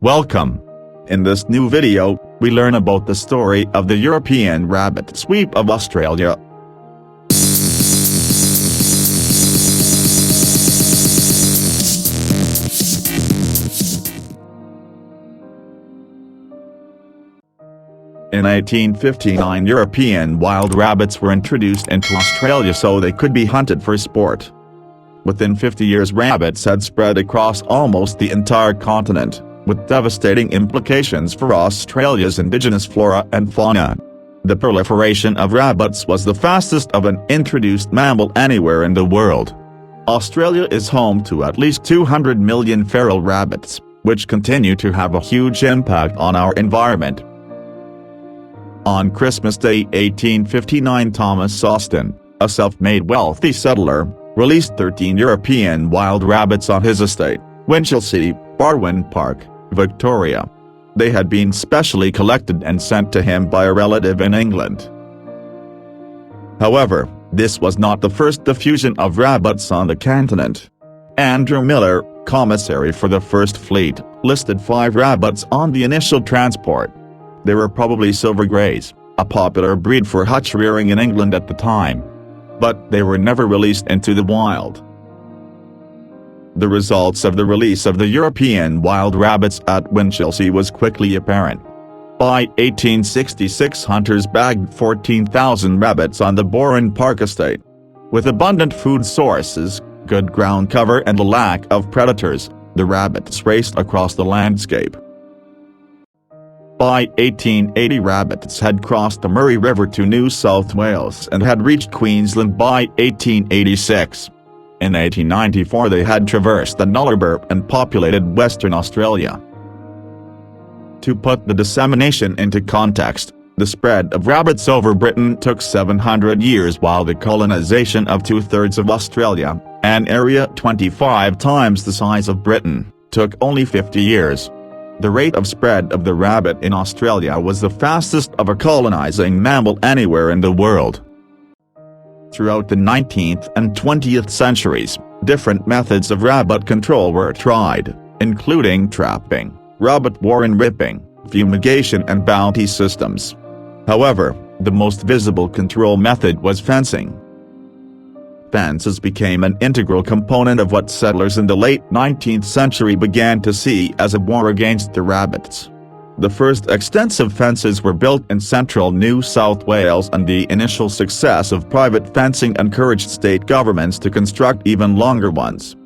Welcome. In this new video, we learn about the story of the European rabbit sweep of Australia. In 1859, European wild rabbits were introduced into Australia so they could be hunted for sport. Within 50 years, rabbits had spread across almost the entire continent, with devastating implications for Australia's indigenous flora and fauna. The proliferation of rabbits was the fastest of an introduced mammal anywhere in the world. Australia is home to at least 200 million feral rabbits, which continue to have a huge impact on our environment. On Christmas Day 1859, Thomas Austin, a self-made wealthy settler, released 13 European wild rabbits on his estate, Winchelsea, Barwon Park, Victoria. They had been specially collected and sent to him by a relative in England. However, this was not the first diffusion of rabbits on the continent. Andrew Miller, commissary for the First Fleet, listed 5 rabbits on the initial transport. They were probably silver greys, a popular breed for hutch rearing in England at the time. But they were never released into the wild. The results of the release of the European wild rabbits at Winchelsea was quickly apparent. By 1866, hunters bagged 14,000 rabbits on the Barwon Park estate. With abundant food sources, good ground cover and a lack of predators, the rabbits raced across the landscape. By 1880, rabbits had crossed the Murray River to New South Wales and had reached Queensland by 1886. In 1894, they had traversed the Nullarbor and populated Western Australia. To put the dissemination into context, the spread of rabbits over Britain took 700 years, while the colonization of 2/3 of Australia, an area 25 times the size of Britain, took only 50 years. The rate of spread of the rabbit in Australia was the fastest of a colonizing mammal anywhere in the world. Throughout the 19th and 20th centuries, different methods of rabbit control were tried, including trapping, rabbit warren ripping, fumigation and bounty systems. However, the most visible control method was fencing. Fences became an integral component of what settlers in the late 19th century began to see as a war against the rabbits. The first extensive fences were built in central New South Wales, and the initial success of private fencing encouraged state governments to construct even longer ones.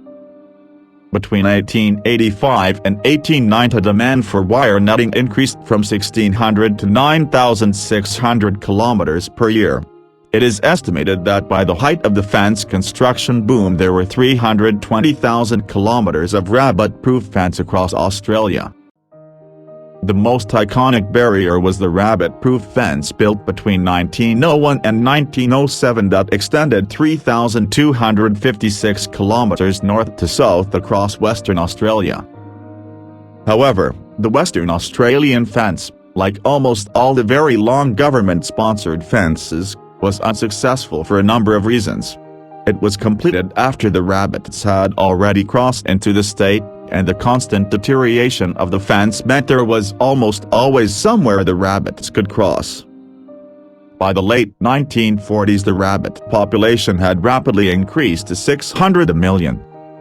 Between 1885 and 1890, demand for wire netting increased from 1,600 to 9,600 kilometers per year. It is estimated that by the height of the fence construction boom, there were 320,000 kilometers of rabbit-proof fence across Australia. The most iconic barrier was the rabbit-proof fence built between 1901 and 1907 that extended 3,256 kilometers north to south across Western Australia. However, the Western Australian fence, like almost all the very long government-sponsored fences, was unsuccessful for a number of reasons. It was completed after the rabbits had already crossed into the state, and the constant deterioration of the fence meant there was almost always somewhere the rabbits could cross. By the late 1940s, the rabbit population had rapidly increased to 600 million.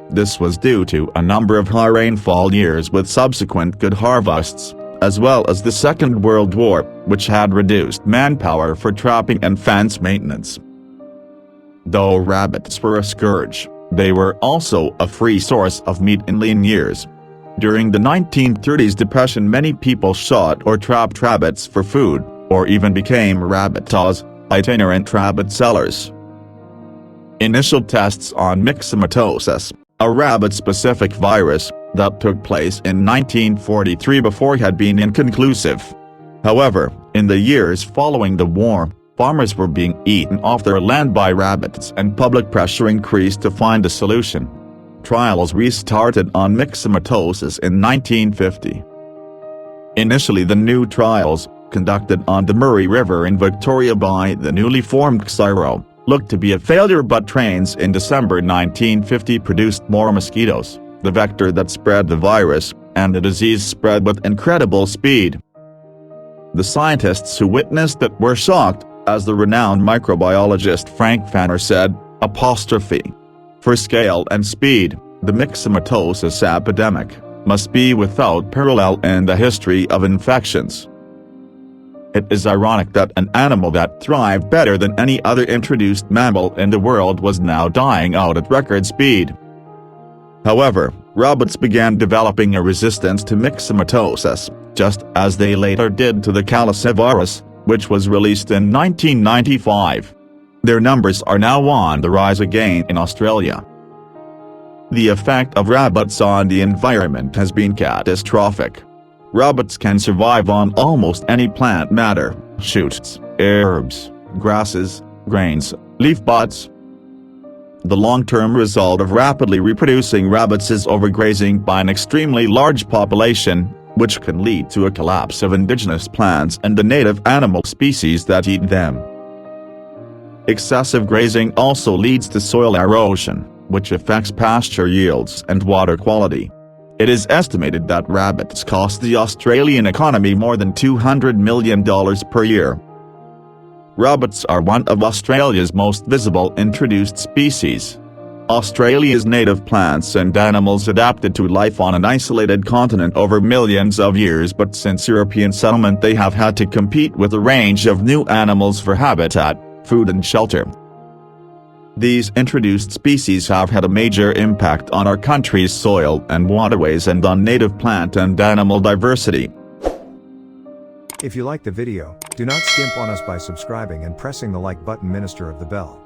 This was due to a number of high rainfall years with subsequent good harvests, as well as the Second World War, which had reduced manpower for trapping and fence maintenance. Though rabbits were a scourge, they were also a free source of meat in lean years. During the 1930s depression, many people shot or trapped rabbits for food, or even became rabbitars, itinerant rabbit sellers. Initial tests on myxomatosis, a rabbit-specific virus, that took place in 1943 before had been inconclusive. However, in the years following the war, farmers were being eaten off their land by rabbits, and public pressure increased to find a solution. Trials restarted on myxomatosis in 1950. Initially, the new trials, conducted on the Murray River in Victoria by the newly formed CSIRO, looked to be a failure, but trains in December 1950 produced more mosquitoes, the vector that spread the virus, and the disease spread with incredible speed. The scientists who witnessed it were shocked, as the renowned microbiologist Frank Fanner said, "For scale and speed, the myxomatosis epidemic must be without parallel in the history of infections." It is ironic that an animal that thrived better than any other introduced mammal in the world was now dying out at record speed. However, rabbits began developing a resistance to myxomatosis, just as they later did to the calicivirus, which was released in 1995. Their numbers are now on the rise again in Australia. The effect of rabbits on the environment has been catastrophic. Rabbits can survive on almost any plant matter: shoots, herbs, grasses, grains, leaf buds. The long-term result of rapidly reproducing rabbits is overgrazing by an extremely large population, which can lead to a collapse of indigenous plants and the native animal species that eat them. Excessive grazing also leads to soil erosion, which affects pasture yields and water quality. It is estimated that rabbits cost the Australian economy more than $200 million per year. Rabbits are one of Australia's most visible introduced species. Australia's native plants and animals adapted to life on an isolated continent over millions of years, but since European settlement they have had to compete with a range of new animals for habitat, food and shelter. These introduced species have had a major impact on our country's soil and waterways and on native plant and animal diversity. If you like the video, do not skimp on us by subscribing and pressing the like button, Minister of the Bell.